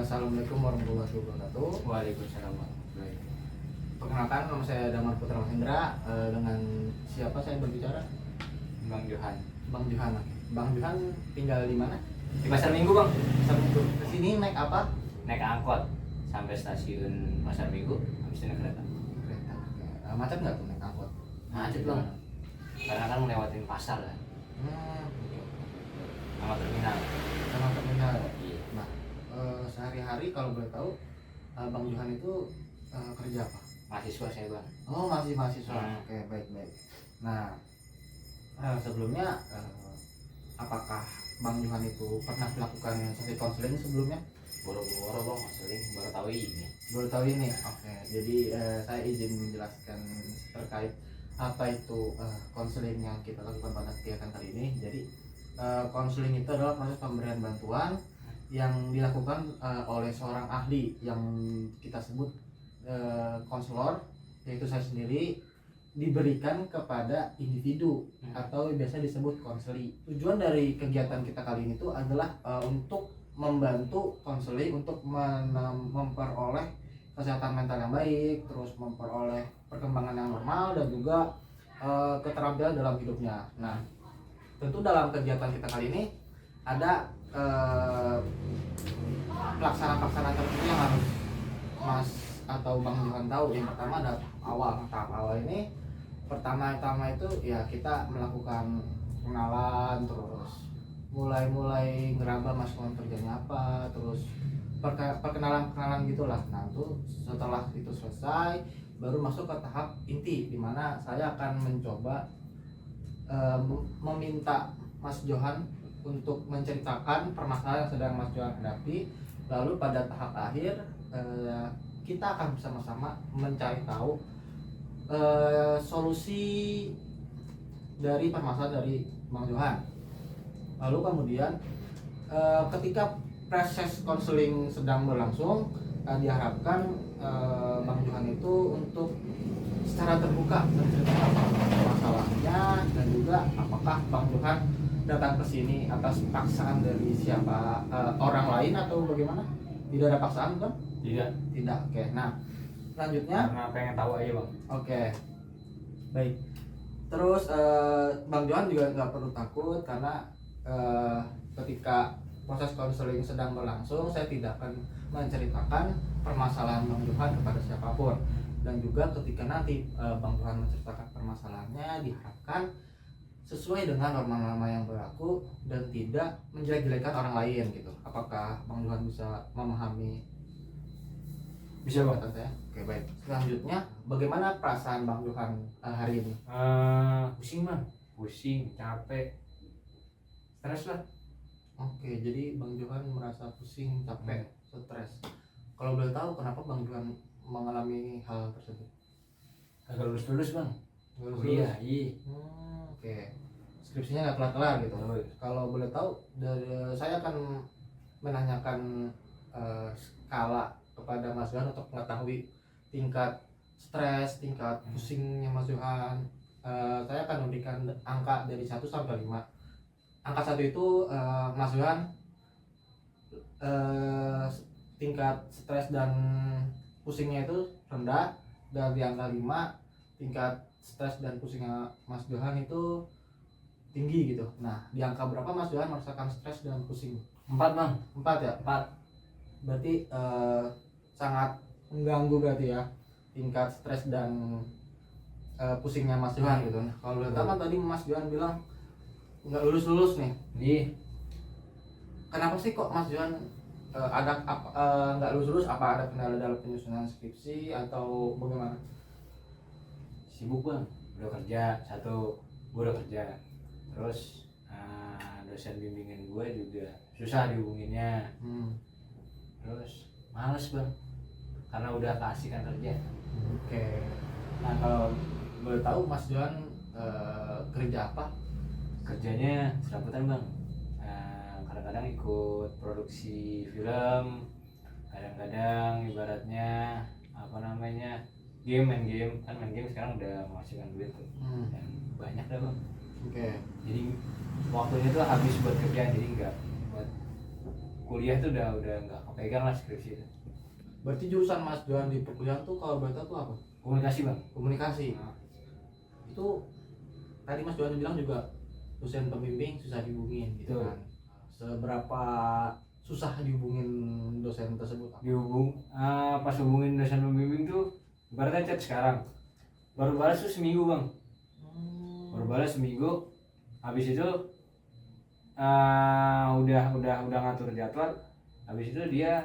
Assalamualaikum warahmatullahi wabarakatuh. Waalaikumsalam warahmatullahi. Perkenalkan, nama saya Damar Putra Mahendra. Dengan siapa saya berbicara? Bang Johan. Bang Johan. Bang Johan tinggal di mana? Di Pasar Minggu, Bang. Pasar Minggu. Ke sini naik apa? Naik angkot sampai stasiun Pasar Minggu, habis itu naik kereta. Kereta. Macet nggak tuh naik angkot? Macet, Bang. Karena kan ngelewatin pasar kan. Sama terminal. Sama terminal. Iya. Nah, sehari-hari kalau boleh tahu, Bang Johan itu kerja apa? Mahasiswa saya, Bang. Oh, masih mahasiswa. Hmm. Oke, baik-baik. Nah, sebelumnya apakah Bang Johan itu pernah melakukan sesi konseling sebelumnya? Boro-boro, Bang, maksudnya baru tahu ini. Baru tahu ini. Oke, jadi saya izin menjelaskan terkait apa itu konseling yang kita lakukan pada kegiatan kali ini. Jadi konseling itu adalah proses pemberian bantuan yang dilakukan oleh seorang ahli yang kita sebut konselor, yaitu saya sendiri, diberikan kepada individu atau biasa disebut konseli. Tujuan dari kegiatan kita kali ini tuh adalah untuk membantu konseli untuk memperoleh kesehatan mental yang baik, terus memperoleh perkembangan yang normal dan juga keterampilan dalam hidupnya. Nah, tentu dalam kegiatan kita kali ini ada pelaksanaan tertentu yang harus Mas atau Bang Johan tahu. Yang pertama ada tahap awal ini. Pertama itu ya kita melakukan kenalan, terus mulai ngeraba masukan kerjanya apa, terus perkenalan gitulah. Nah, itu setelah itu selesai baru masuk ke tahap inti, di mana saya akan mencoba meminta Mas Johan untuk menceritakan permasalahan yang sedang Mas Johan hadapi. Lalu pada tahap akhir kita akan bersama-sama mencari tahu solusi dari permasalahan dari Bang Johan. Lalu kemudian ketika proses konseling sedang berlangsung, diharapkan Bang Johan itu untuk secara terbuka menceritakan masalahnya dan juga apakah Bang Johan datang ke sini atas paksaan dari siapa, orang lain atau bagaimana? Tidak ada paksaan kan? Tidak. Oke. Nah, selanjutnya Karena pengen tahu aja, Bang. Oke, baik. Terus Bang Johan juga nggak perlu takut karena ketika proses konseling sedang berlangsung, saya tidak akan menceritakan permasalahan Bang Johan kepada siapapun. Dan juga ketika nanti Bang Johan menceritakan permasalahannya, diharapkan sesuai dengan norma-norma yang berlaku dan tidak menjelek-jelekan orang lain gitu. Apakah Bang Johan bisa memahami? Bisa, Bang. Saya? Oke, baik. Selanjutnya, bagaimana perasaan Bang Johan hari ini? Pusing, Bang. Pusing, capek, stres lah. Oke, jadi Bang Johan merasa pusing, capek, stres. Kalau boleh tahu kenapa Bang Johan mengalami hal tersebut? Agak lulus, Bang. Lulus. Iya. Oke. Skripsinya nggak kelar-kelar gitu. Kalau boleh tahu, saya akan menanyakan skala kepada Mas Johan untuk mengetahui tingkat stres, tingkat pusingnya Mas Johan. Saya akan memberikan angka dari 1 sampai 5. Angka 1 itu Mas Johan tingkat stres dan pusingnya itu rendah, dan di angka 5 tingkat stres dan pusingnya Mas Johan itu tinggi gitu. Nah, di angka berapa Mas Johan merasakan stres dan pusing? 4, Bang. 4 ya? 4. Berarti sangat mengganggu berarti ya tingkat stres dan pusingnya Mas Johan gitu. Nah, kalau boleh tahu kan tadi Mas Johan bilang nggak lulus nih. Iya. Kenapa sih kok Mas Johan nggak lulus? Apa ada kendala dalam penyusunan skripsi atau bagaimana? Sibuk, Bang. Udah kerja, gue udah kerja. Terus dosen bimbingan gue juga susah dihubunginnya. Terus males, Bang, karena udah keasikan kerja. Oke. Nah, kalau boleh tahu Mas Johan kerja apa? Kerjanya serabutan, Bang. Kadang-kadang ikut produksi film, kadang-kadang ibaratnya main game sekarang udah menghasilkan duit tuh. Dan banyak dah, Bang. Oke. Jadi waktunya tuh habis buat kerjaan, jadi enggak buat kuliah tuh udah nggak kepegang lah skripsi itu. Berarti jurusan Mas Johan di perkuliahan tuh kalau boleh tahu tuh apa? Komunikasi bang. Komunikasi. Itu tadi Mas Johan bilang juga dosen pembimbing susah dihubungin gitu Betul. kan. Seberapa susah dihubungin dosen tersebut? Pas hubungin dosen pembimbing tuh ibaratnya chat sekarang baru balas tuh seminggu bang, baru balas seminggu. Habis itu udah ngatur jadwal. Habis itu dia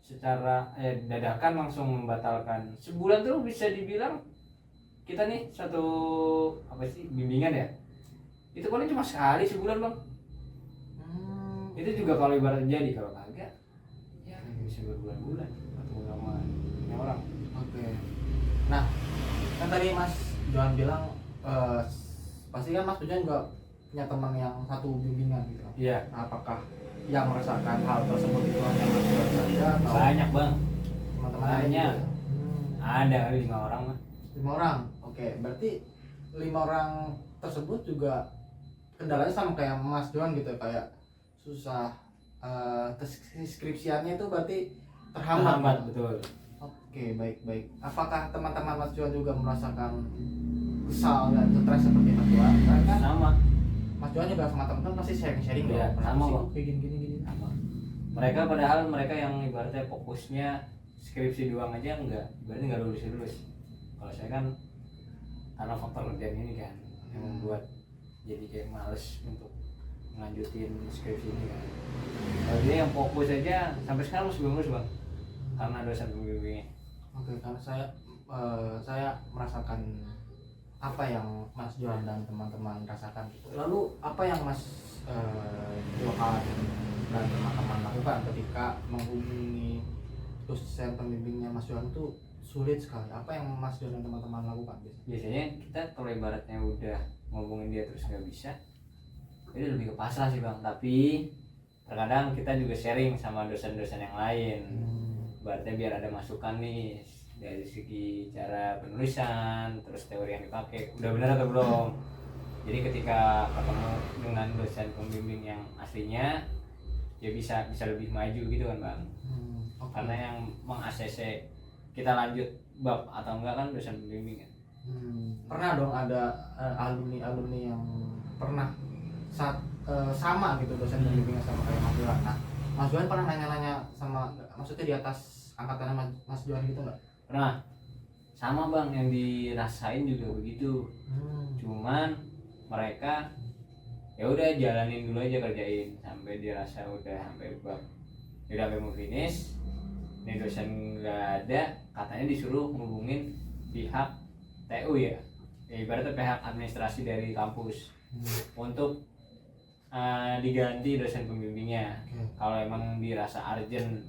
secara dadakan langsung membatalkan. Sebulan tuh bisa dibilang kita nih satu apa sih bimbingan ya, itu paling cuma sekali sebulan bang. Itu juga kalau ibarat jadi, kalau kagak ya bisa berbulan-bulan ketemu sama ini orang. Oke. Nah, kan tadi Mas Johan bilang pasti kan Mas Johan juga punya teman yang satu bimbingan gitu. Iya. Nah, apakah yang merasakan hal tersebut itu hanya Mas Johan saja atau Banyak bang, teman-teman lain banyak. juga? Ada kali 5 orang mah. 5 orang. Oke, berarti 5 orang tersebut juga kendalanya sama kayak Mas Johan gitu, kayak susah skripsiannya itu berarti terhambat. Betul. Oke, baik. Apakah teman-teman Mas Johan juga merasakan kesal dan stres seperti Mas Johan? Karena kan Sama. Mas Johan juga sama teman-teman pasti sharing Iya, dong. sama, Sih, Bang. kayak gini. Sama. Mereka padahal mereka yang ibaratnya fokusnya skripsi doang aja berarti nggak lulus. Kalau saya kan karena faktor kerjaan ini kan yang membuat jadi kayak males untuk melanjutin skripsi ini kan. Kalau dia yang fokus aja sampai sekarang masih belum lulus bang, karena dosen pembimbingnya. Oke, karena saya merasakan apa yang Mas Johan dan teman-teman rasakan gitu. Lalu apa yang Mas Johan dan teman-teman lakukan ketika menghubungi dosen pembimbingnya Mas Johan itu sulit sekali? Apa yang Mas Johan dan teman-teman lakukan biasanya? Biasanya kita kalau ibaratnya udah ngomongin dia terus nggak bisa, itu lebih ke pasrah sih bang. Tapi terkadang kita juga sharing sama dosen-dosen yang lain. Berarti biar ada masukan nih dari segi cara penulisan, terus teori yang dipakai udah benar atau belum. Jadi ketika ketemu dengan dosen pembimbing yang aslinya, ya bisa lebih maju gitu kan bang. Okay. Karena yang meng-ACC kita lanjut bab atau enggak kan dosen pembimbing kan. Pernah dong ada alumni yang pernah sama gitu dosen pembimbingnya sama kayak Mas Johan. Nah, Mas Johan pernah nanya-nanya sama, maksudnya di atas angkatannya Mas Johan gitu nggak? Pernah. Sama bang, yang dirasain juga begitu. Cuman mereka ya udah jalanin dulu aja, kerjain sampai dirasa udah sampai bab, udah sampai mau finish. Ini dosen nggak ada, katanya disuruh ngubungin pihak TU ya ibaratnya pihak administrasi dari kampus untuk diganti dosen pembimbingnya. Kalau emang dirasa urgent.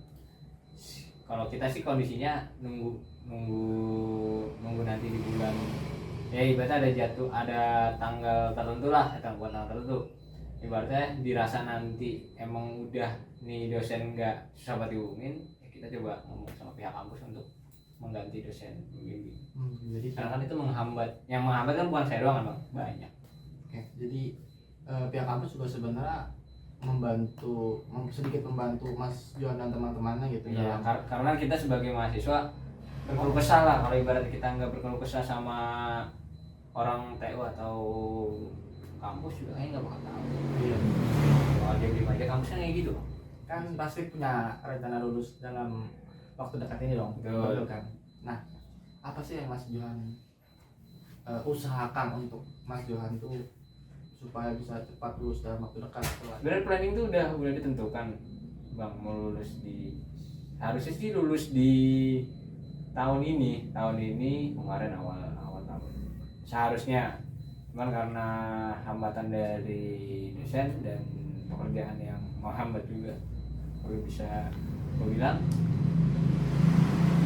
Kalau kita sih kondisinya nunggu nanti di bulan ya ibaratnya ada tanggal tertentu lah, bukan tanggal tertentu, ibaratnya dirasa nanti emang udah nih dosen nggak susah banget dihubungin, ya kita coba ngomong sama pihak kampus untuk mengganti dosen pembimbing. Jadi karena kan itu yang menghambat kan bukan saya doang kan bang, banyak. Jadi pihak kampus juga sebenarnya sedikit membantu Mas Johan dan teman-temannya gitu ya. dalam... Karena kita sebagai mahasiswa berkeluh kesah lah. Kalau ibarat kita nggak berkeluh kesah sama orang TU atau kampus juga kayaknya nggak bakal tahu. Iya. Kalau dia diem aja kampusnya kayak gitu Kan pasti punya rencana lulus dalam waktu dekat ini dong. Betul kan. Nah, apa sih yang Mas Johan usahakan untuk Mas Johan tuh supaya bisa cepat lulus dalam waktu dekat? Sebenarnya planning tuh udah ditentukan bang, mau lulus harusnya sih lulus di tahun ini kemarin awal tahun seharusnya. Cuman karena hambatan dari dosen dan pekerjaan yang menghambat juga, gue bilang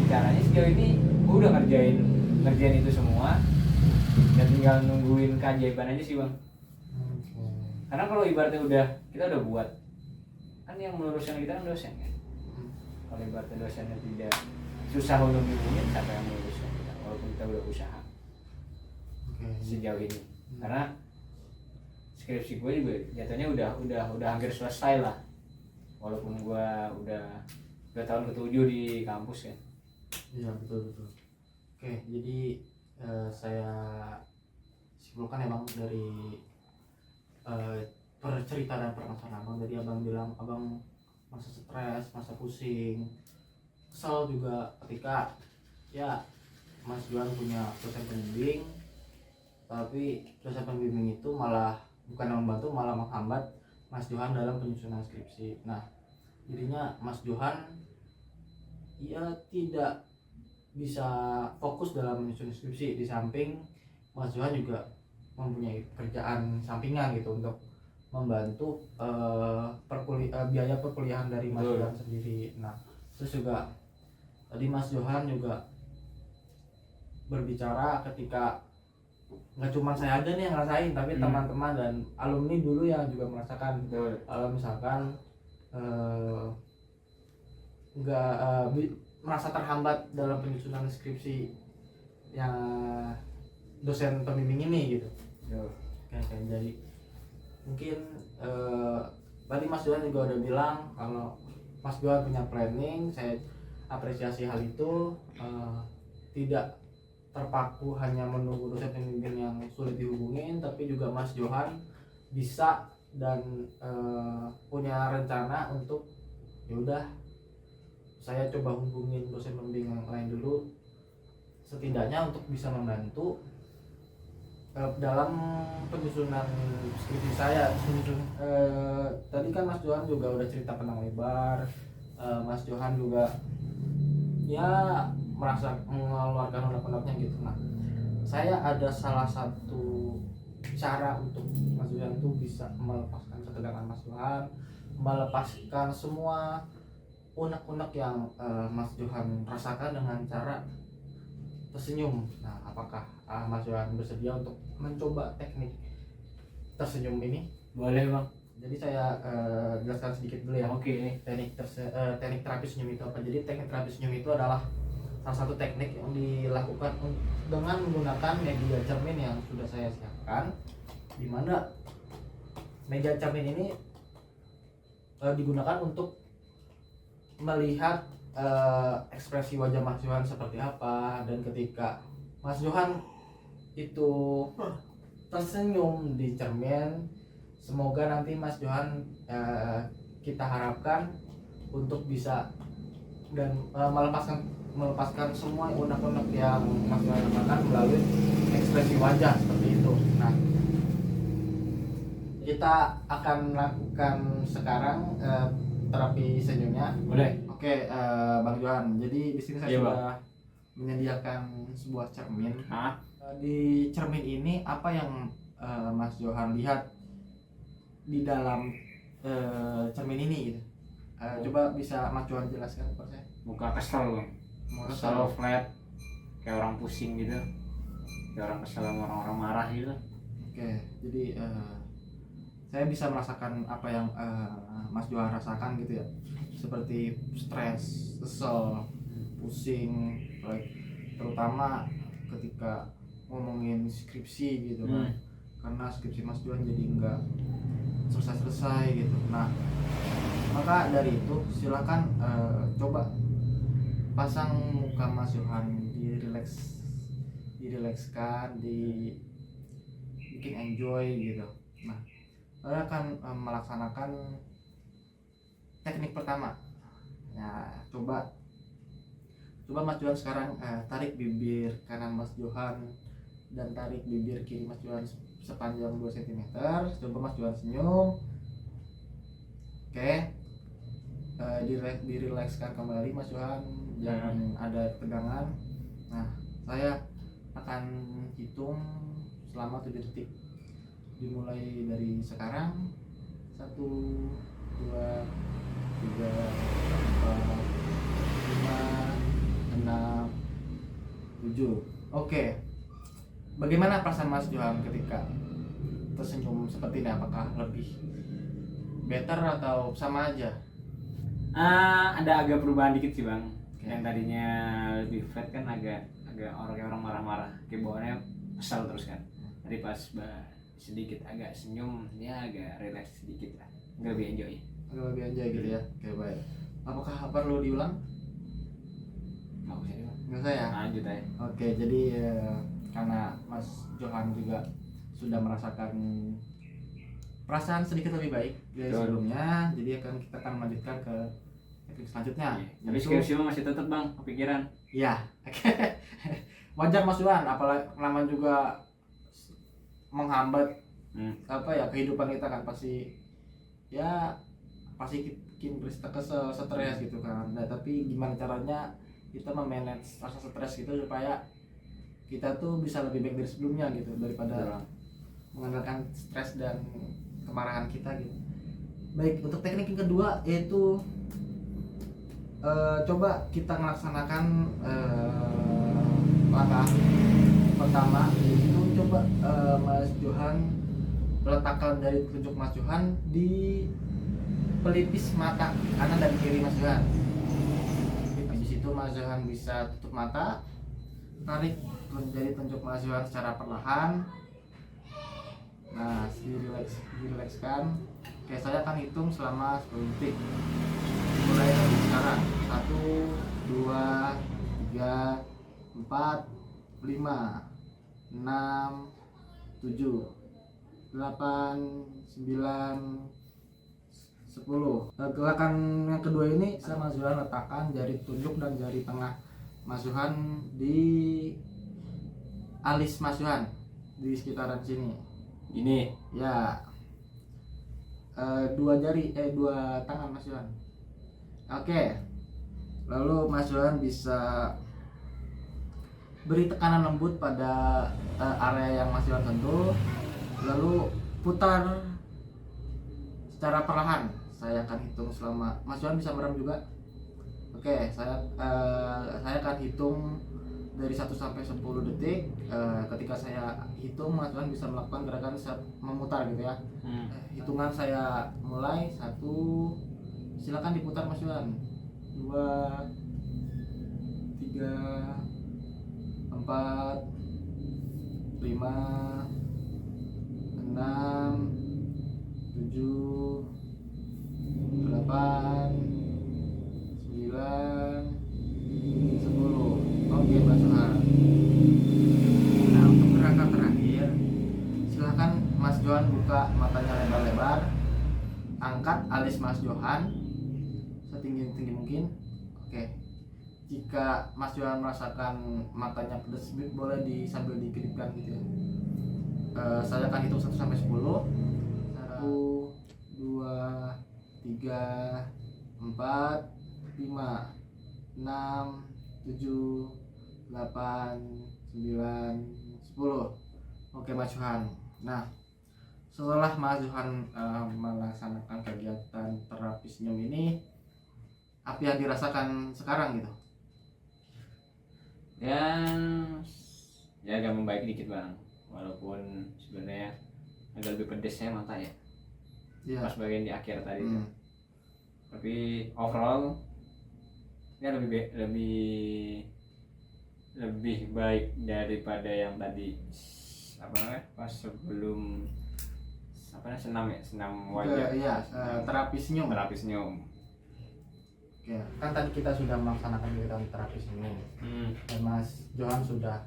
caranya sejauh ini gue udah ngerjain itu semua dan tinggal nungguin keajaiban aja sih bang. Karena kalau ibaratnya kita udah buat, kan yang meluruskan kita kan dosen kan. Kalau ibaratnya dosennya tidak susah untuk dihubungin, siapa yang meluruskan kita walaupun kita udah usaha sejauh ini. Karena skripsi gue juga jatuhnya udah hampir selesai lah. walaupun gua udah tahun ke-7 di kampus kan. Iya, betul betul. Oke, jadi saya simpulkan emang dari cerita dan permasalahan abang. Jadi abang bilang abang masa stres, masa pusing, kesal juga ketika ya Mas Johan punya dosen pembimbing, tapi dosen pembimbing itu malah bukan membantu, malah menghambat Mas Johan dalam penyusunan skripsi. Nah, jadinya Mas Johan ya tidak bisa fokus dalam menyusun skripsi, di samping Mas Johan juga mempunyai kerjaan sampingan gitu untuk membantu biaya perkuliahan dari Mas Johan sendiri. Nah, terus juga tadi Mas Johan juga berbicara ketika nggak cuma saya aja nih yang ngerasain, tapi teman-teman dan alumni dulu yang juga merasakan. Kalau misalkan nggak merasa terhambat dalam penyusunan skripsi yang dosen pembimbing ini gitu. Kayak jadi mungkin tadi Mas Johan juga udah bilang kalau Mas Johan punya planning, saya apresiasi hal itu. Tidak terpaku hanya menunggu dosen pembimbing yang sulit dihubungin, tapi juga Mas Johan bisa dan punya rencana untuk yaudah saya coba hubungin dosen pembimbing yang lain dulu, setidaknya untuk bisa membantu dalam penyusunan skripsi saya. Tadi kan Mas Johan juga udah cerita panjang lebar, Mas Johan juga ya merasa mengeluarkan unek-uneknya gitu. Nah, saya ada salah satu cara untuk Mas Johan itu bisa melepaskan ketegangan Mas Johan, melepaskan semua unek-unek yang Mas Johan rasakan dengan cara tersenyum. Nah, apakah Mas Johan bersedia untuk mencoba teknik tersenyum ini? Boleh bang. Jadi saya jelaskan sedikit dulu ya. Oke. Teknik terapi senyum itu apa? Jadi teknik terapi senyum itu adalah salah satu teknik yang dilakukan dengan menggunakan media cermin yang sudah saya siapkan, di mana media cermin ini digunakan untuk melihat ekspresi wajah Mas Johan seperti apa, dan ketika Mas Johan itu tersenyum di cermin, semoga nanti Mas Johan kita harapkan untuk bisa dan melepaskan semua unek-unek yang Mas Johan rasakan melalui ekspresi wajah seperti itu. Nah, kita akan lakukan sekarang terapi senyumnya. Boleh. Oke, Bang Johan. Jadi di sini saya Iya, sudah menyediakan sebuah cermin. Hah? Di cermin ini apa yang Mas Johan lihat di dalam cermin ini gitu? Coba bisa Mas Johan jelaskan kepada saya. Muka kesel bang. Kesel flat, kayak orang pusing gitu, kayak orang kesel sama orang-orang marah gitu. Oke, jadi saya bisa merasakan apa yang Mas Johan rasakan gitu ya, seperti stres, kesel, pusing, terutama ketika ngomongin skripsi gitu kan. Karena skripsi Mas Johan jadi nggak selesai-selesai gitu. Nah, maka dari itu silakan coba pasang muka Mas Johan, dirilekskan, bikin enjoy gitu. Nah, saya akan melaksanakan teknik pertama. Ya, coba Mas Johan sekarang tarik bibir kanan Mas Johan dan tarik bibir kiri Mas Johan sepanjang 2 cm. Coba Mas Johan senyum. Oke. Dirilekskan kembali Mas Johan, jangan ada tegangan. Nah, saya akan hitung selama 7 detik, dimulai dari sekarang. 1, 2, 3, 4, 5, 6, 7. Oke. Bagaimana perasaan Mas Johan ketika tersenyum seperti ini? Apakah lebih better atau sama aja? Ada agak perubahan dikit sih bang. Okay. Yang tadinya lebih flat kan agak orang marah-marah, kayak bawaannya kesal terus kan. Tadi pas sedikit agak senyum, ya agak relax sedikit lah, agak lebih enjoy. agak lebih enjoy gitu ya. Oke baik. Apakah perlu diulang? Nggak usah Bang. Nggak usah ya. Lanjut aja. Oke, jadi karena Mas Johan juga sudah merasakan perasaan sedikit lebih baik dari Betul. sebelumnya, jadi kita akan melanjutkan ke topik selanjutnya. Tapi Yaitu- skripsi mah masih tetap Bang kepikiran. Iya. Wajar Mas Johan, apalagi nama juga menghambat apa ya kehidupan kita kan, pasti ya pasti bikin kita kesel, stres gitu kan. Nah, tapi gimana caranya kita memanage rasa stres gitu supaya kita tuh bisa lebih baik dari sebelumnya gitu, daripada mengandalkan stres dan kemarahan kita gitu. Baik, untuk teknik yang kedua yaitu coba kita melaksanakan langkah pertama, yaitu coba Mas Johan meletakkan dari telunjuk Mas Johan di pelipis mata kanan dan kiri Mas Johan. Habis itu Mas Johan bisa tutup mata, tarik dari telunjuk Mas Johan secara perlahan. Nah, dilekskan. Oke, saya akan hitung selama 10 detik. Mulai dari sekarang. 1, 2, 3, 4, 5, 6, 7, 8, 9, 10. Gerakan yang kedua ini saya Mas Johan letakkan jari tunjuk dan jari tengah Mas Johan di alis Mas Johan, di sekitaran sini. Ini Ya, dua tangan Mas Johan. Oke, lalu Mas Johan bisa beri tekanan lembut pada area yang Mas Johan sentuh, lalu putar secara perlahan. Saya akan hitung selama Mas Johan bisa merem juga. Oke, saya akan hitung dari 1 sampai 10 detik. Ketika saya hitung, Mas Johan bisa melakukan gerakan saat memutar gitu ya. Hitungan saya mulai. 1, silakan diputar Mas Johan. 2, 3, 4, 5, 6, 7, 8, 9, 10. Oke Mas Johan. Nah, untuk gerakan terakhir, silahkan Mas Johan buka matanya lebar-lebar, angkat alis Mas Johan setinggi mungkin. Oke, jika Mas Johan merasakan matanya pedas, boleh sambil dikedipkan gitu ya. Saya akan hitung 1 sampai 10. 1, 2, 3, 4, 5, 6, 7, 8, 9, 10. Oke Mas Johan. Nah, setelah Mas Johan melaksanakan kegiatan terapi senyum ini, apa yang dirasakan sekarang gitu? dan ya agak membaik dikit Bang, walaupun sebenarnya agak lebih pedesnya mata ya, Iya. pas bagian di akhir tadi tuh. Tapi overall ya lebih baik daripada yang tadi apa namanya pas sebelum apa namanya senam wajah. Iya, terapi senyum. Terapi senyum. Oke, kan tadi kita sudah melaksanakan kegiatan terapi senyum. Dan Mas Johan sudah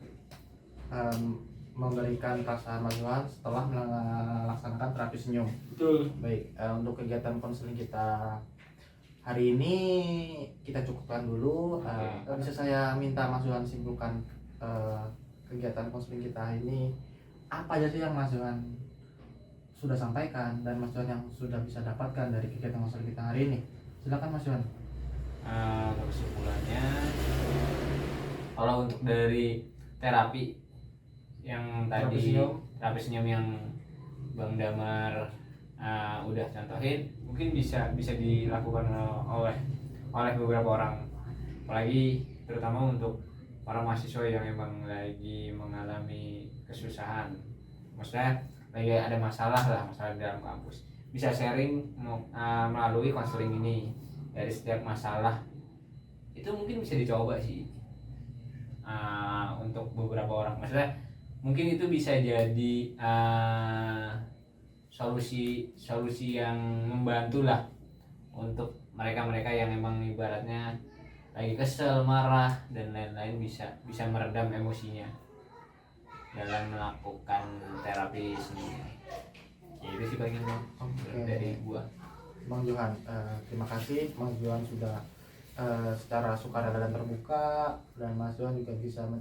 memberikan perasaan Mas Johan setelah melaksanakan terapi senyum. Betul. Baik, untuk kegiatan konseling kita hari ini kita cukupkan dulu. Bisa saya minta Mas Johan simpulkan kegiatan konseling kita hari ini, apa aja sih yang Mas Johan sudah sampaikan dan Mas Johan yang sudah bisa dapatkan dari kegiatan konseling kita hari ini? Silakan Mas Johan. Kesimpulannya, kalau untuk dari terapi yang tadi terapi senyum yang Bang Damar udah contohin, mungkin bisa dilakukan oleh beberapa orang, apalagi terutama untuk para mahasiswa yang emang lagi mengalami kesusahan, maksudnya lagi ada masalah di dalam kampus, bisa sharing melalui konseling ini. Dari setiap masalah itu mungkin bisa dicoba sih untuk beberapa orang, maksudnya mungkin itu bisa jadi solusi yang membantu lah untuk mereka-mereka yang emang ibaratnya lagi kesel, marah dan lain-lain bisa meredam emosinya dalam melakukan terapi sendiri. Ya itu sih palingan Bang. Oke. Dari gua. Bang Johan, terima kasih Bang Johan sudah secara sukarela dan terbuka, dan Mas Johan juga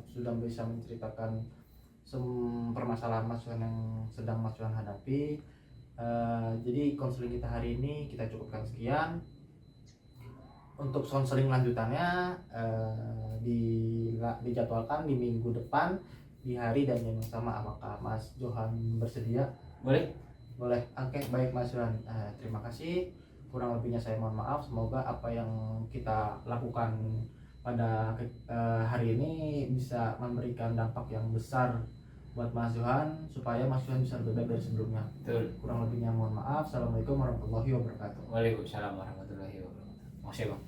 sudah bisa menceritakan permasalahan Mas Johan yang sedang Mas Johan hadapi. Jadi konseling kita hari ini kita cukupkan sekian. Untuk konseling lanjutannya dijadwalkan di minggu depan di hari dan jam yang sama. Apakah Mas Johan bersedia? Boleh? Boleh. Oke, baik Mas Johan. Terima kasih. Kurang lebihnya saya mohon maaf. Semoga apa yang kita lakukan pada hari ini bisa memberikan dampak yang besar buat Mas Johan, supaya Mas Johan bisa lebih baik dari sebelumnya. Betul. Kurang lebihnya mohon maaf. Assalamualaikum warahmatullahi wabarakatuh. Waalaikumsalam warahmatullahi wabarakatuh. Makasih Bang.